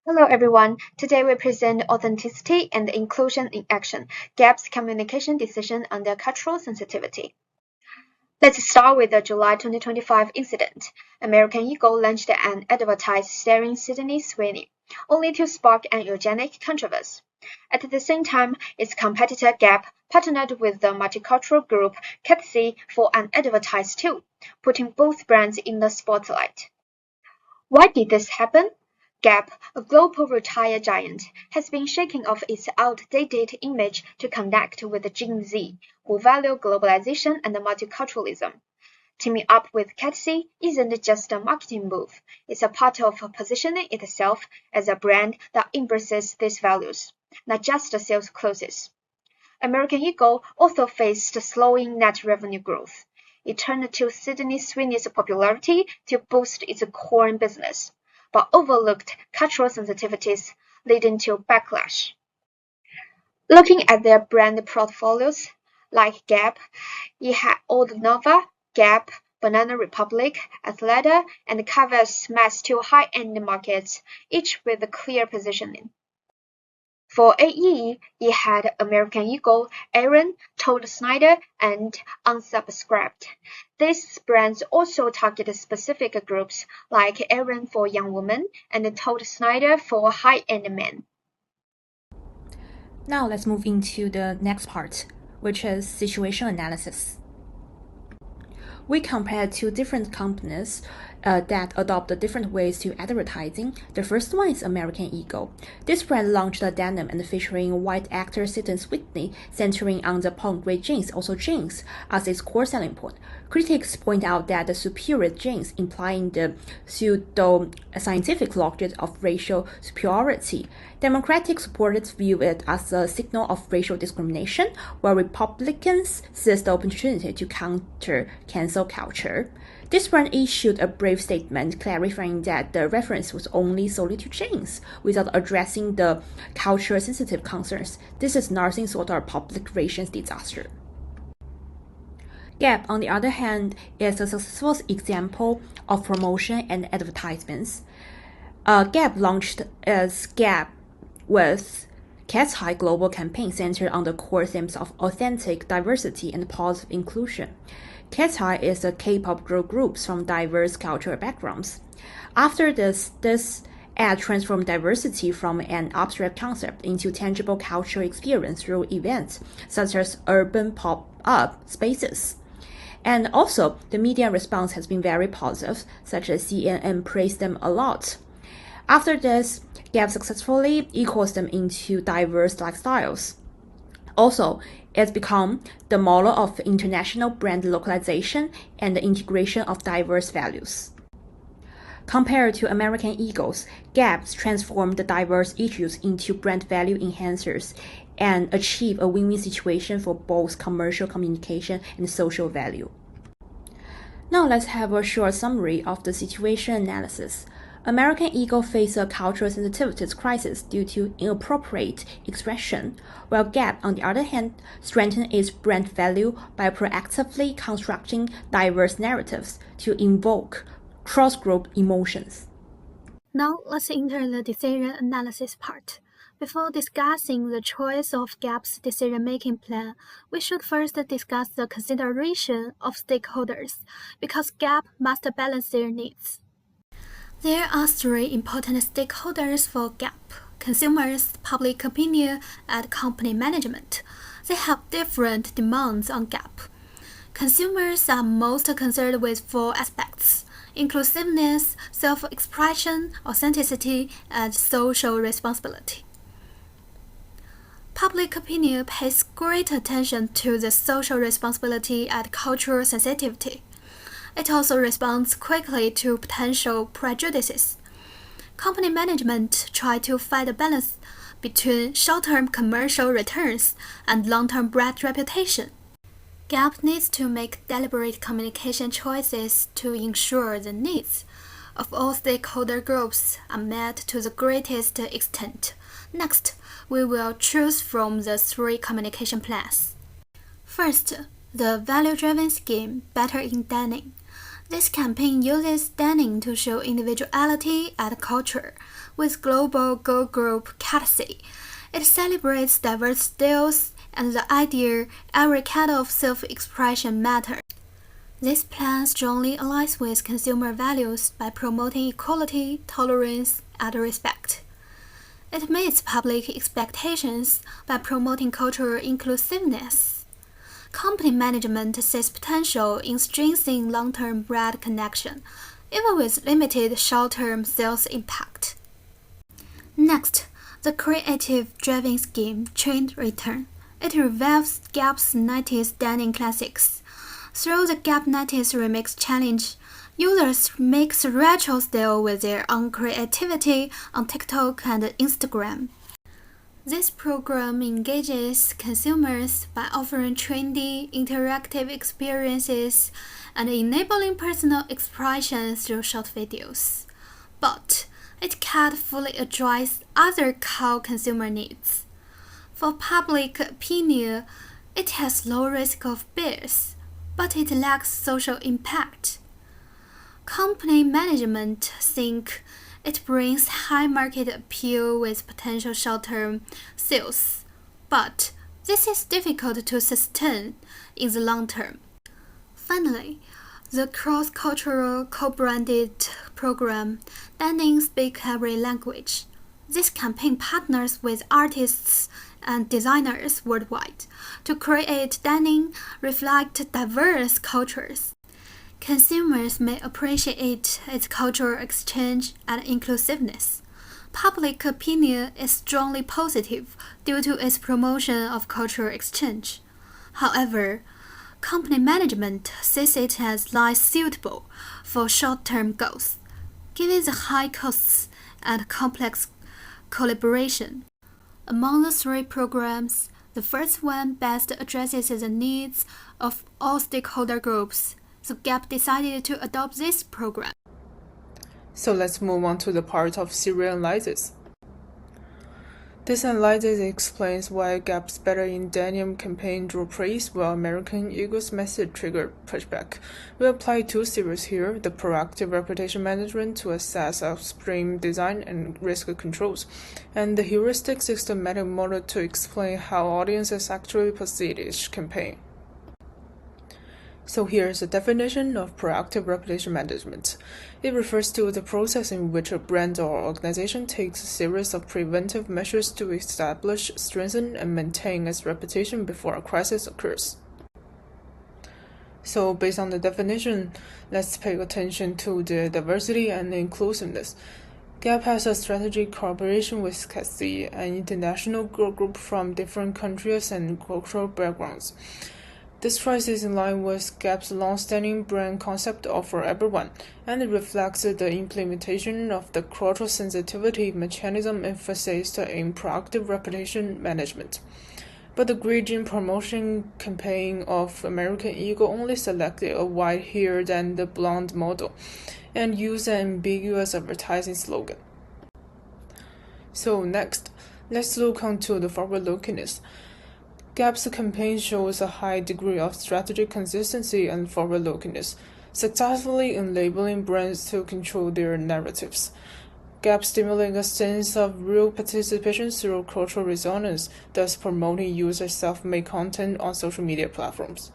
Hello everyone. Today we present Authenticity and Inclusion in Action, Gap's communication decision under cultural sensitivity. Let's start with the July 2025 incident. American Eagle launched an advertisement starring Sydney Sweeney, only to spark an eugenic controversy. At the same time, its competitor Gap partnered with the multicultural group Cathy for an advertisement too, putting both brands in the spotlight. Why did this happen? Gap, a global retail giant, has been shaking off its outdated image to connect with Gen Z, who value globalization and multiculturalism. Teaming up with Cathy isn't just a marketing move, it's a part of positioning itself as a brand that embraces these values, not just sales closes. American Eagle also faced slowing net revenue growth. It turned to Sydney Sweeney's popularity to boost its core business, but overlooked cultural sensitivities, leading to backlash. Looking at their brand portfolios, like Gap, it had Old Nova, Gap, Banana Republic, Athleta, and Carver's mass to high-end markets, each with a clear positioning. For AE, it had American Eagle, Aaron, Todd Snyder, and Unsubscribed. These brands also target specific groups like Aaron for young women and Todd Snyder for high-end men. Now let's move into the next part, which is situation analysis. We compared two different companies that adopt different ways to advertising. The first one is American Eagle. This brand launched a denim and featuring white actor Sydney Sweeney, centering on the punk gray jeans, also jeans, as its core selling point. Critics point out that the superior jeans, implying the pseudo-scientific logic of racial superiority. Democratic supporters view it as a signal of racial discrimination, while Republicans seized the opportunity to counter cancel culture. This brand issued a brave statement clarifying that the reference was only solely to jeans, without addressing the culture-sensitive concerns. This is nothing short of a public relations disaster. Gap, on the other hand, is a successful example of promotion and advertisements. Gap launched as Gap with Cat's High global campaign centered on the core themes of authentic diversity and positive inclusion. Cat's High is a K-pop girl group from diverse cultural backgrounds. After this ad transformed diversity from an abstract concept into tangible cultural experience through events such as urban pop-up spaces. And also, the media response has been very positive, such as CNN praised them a lot. After this, Gap successfully equals them into diverse lifestyles. Also, it's become the model of international brand localization and the integration of diverse values. Compared to American Eagles, Gap transformed the diverse issues into brand value enhancers and achieve a win-win situation for both commercial communication and social value. Now let's have a short summary of the situation analysis. American Eagle faced a cultural sensitivities crisis due to inappropriate expression, while Gap, on the other hand, strengthened its brand value by proactively constructing diverse narratives to invoke cross-group emotions. Now let's enter the decision analysis part. Before discussing the choice of Gap's decision-making plan, we should first discuss the consideration of stakeholders, because Gap must balance their needs. There are three important stakeholders for Gap: consumers, public opinion, and company management. They have different demands on Gap. Consumers are most concerned with four aspects: inclusiveness, self-expression, authenticity, and social responsibility. Public opinion pays great attention to the social responsibility and cultural sensitivity. It also responds quickly to potential prejudices. Company management try to find a balance between short-term commercial returns and long-term brand reputation. Gap needs to make deliberate communication choices to ensure the needs of all stakeholder groups are met to the greatest extent. Next, we will choose from the three communication plans. First, the value-driven scheme, Better in Denim. This campaign uses denim to show individuality and culture, with global girl group Cathy. It celebrates diverse styles and the idea every kind of self-expression matters. This plan strongly aligns with consumer values by promoting equality, tolerance, and respect. It meets public expectations by promoting cultural inclusiveness. Company management sees potential in strengthening long-term brand connection, even with limited short-term sales impact. Next, the creative driving scheme Trend Return. It revives Gap's 90s denim classics. Through the Gap 90s Remix Challenge, users mix retro style with their own creativity on TikTok and Instagram. This program engages consumers by offering trendy, interactive experiences and enabling personal expression through short videos. But it can't fully address other core consumer needs. For public opinion, it has low risk of bias, but it lacks social impact. Company management think it brings high market appeal with potential short-term sales, but this is difficult to sustain in the long term. Finally, the cross-cultural co-branded program, Denim Speak Every Language. This campaign partners with artists and designers worldwide to create denim reflect diverse cultures. Consumers may appreciate its cultural exchange and inclusiveness. Public opinion is strongly positive due to its promotion of cultural exchange. However, company management sees it as less suitable for short-term goals, given the high costs and complex collaboration. Among the three programs, the first one best addresses the needs of all stakeholder groups, so Gap decided to adopt this program. So let's move on to the part of serial analysis. This analysis explains why Gap's Better in Denim campaign drew praise while American Eagle's message triggered pushback. We apply two series here, the proactive reputation management to assess upstream design and risk controls, and the heuristic systematic model to explain how audiences actually perceive each campaign. So here's a definition of proactive reputation management. It refers to the process in which a brand or organization takes a series of preventive measures to establish, strengthen, and maintain its reputation before a crisis occurs. So based on the definition, let's pay attention to the diversity and inclusiveness. Gap has a strategic cooperation with Cathy, an international girl group from different countries and cultural backgrounds. This choice is in line with Gap's long-standing brand concept of for everyone, and it reflects the implementation of the cultural sensitivity mechanism emphasized in proactive reputation management. But the Green promotion campaign of American Eagle only selected a white hair than the blonde model, and used an ambiguous advertising slogan. So next, let's look onto the forward-lookingness. Gap's campaign shows a high degree of strategic consistency and forward-lookingness, successfully enabling brands to control their narratives. Gap stimulates a sense of real participation through cultural resonance, thus promoting user self-made content on social media platforms.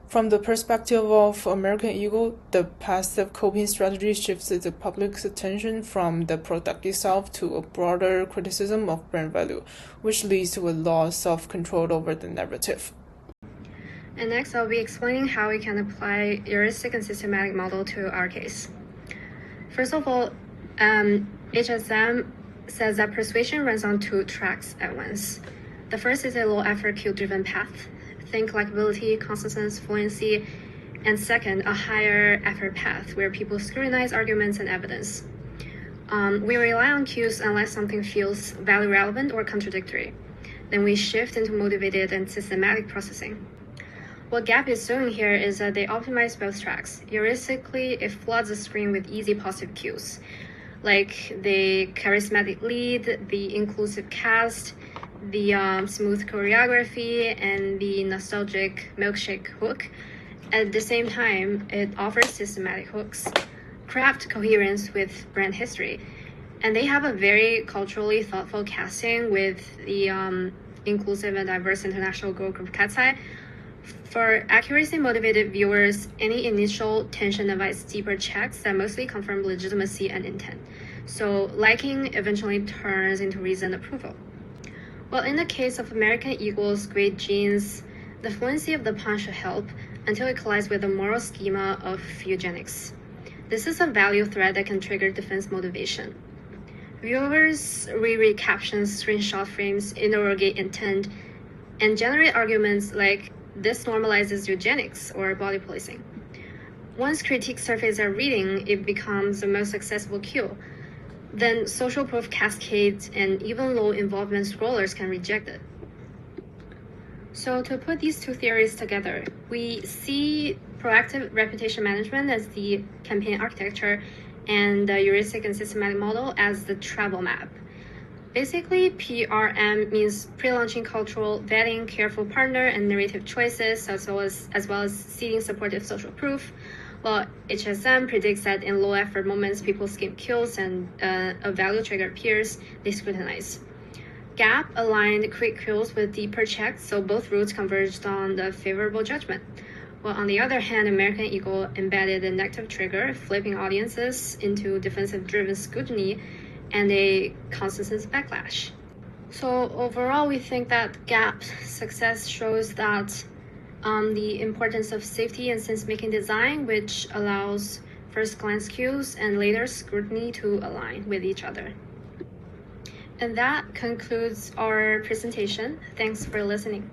From the perspective of American Eagle, the passive coping strategy shifts the public's attention from the product itself to a broader criticism of brand value, which leads to a loss of control over the narrative. And next, I'll be explaining how we can apply heuristic and systematic model to our case. First of all, HSM says that persuasion runs on two tracks at once. The first is a low-effort cue-driven path. Think likability, consensus, fluency, and second, a higher effort path where people scrutinize arguments and evidence. We rely on cues unless something feels value relevant or contradictory. Then we shift into motivated and systematic processing. What Gap is doing here is that they optimize both tracks. Heuristically, it floods the screen with easy positive cues, like the charismatic lead, the inclusive cast, the smooth choreography, and the nostalgic milkshake hook. At the same time, it offers systematic hooks, craft coherence with brand history, And they have a very culturally thoughtful casting with the inclusive and diverse international girl group Cat's Eye. For accuracy-motivated viewers, any initial tension invites deeper checks that mostly confirm legitimacy and intent. So liking eventually turns into reasoned approval. Well, in the case of American Eagle's great genes, the fluency of the pun should help until it collides with the moral schema of eugenics. This is a value threat that can trigger defense motivation. Viewers reread captions, screenshot frames, interrogate intent, and generate arguments like this normalizes eugenics or body policing. Once critiques surface at reading, it becomes the most accessible cue. Then social proof cascades and even low involvement scrollers can reject it. So to put these two theories together, we see proactive reputation management as the campaign architecture and the heuristic and systematic model as the travel map. Basically, PRM means pre-launching cultural vetting, careful partner and narrative choices, as well as seeding supportive social proof, while HSM predicts that in low-effort moments, people skip kills and a value trigger appears, they scrutinize. GAP aligned quick kills with deeper checks, so both routes converged on the favorable judgment. While on the other hand, American Eagle embedded a negative trigger, flipping audiences into defensive-driven scrutiny and a consensus backlash. So overall, we think that GAP's success shows that the importance of safety and sense-making design, which allows first-glance cues and later scrutiny to align with each other. And that concludes our presentation. Thanks for listening.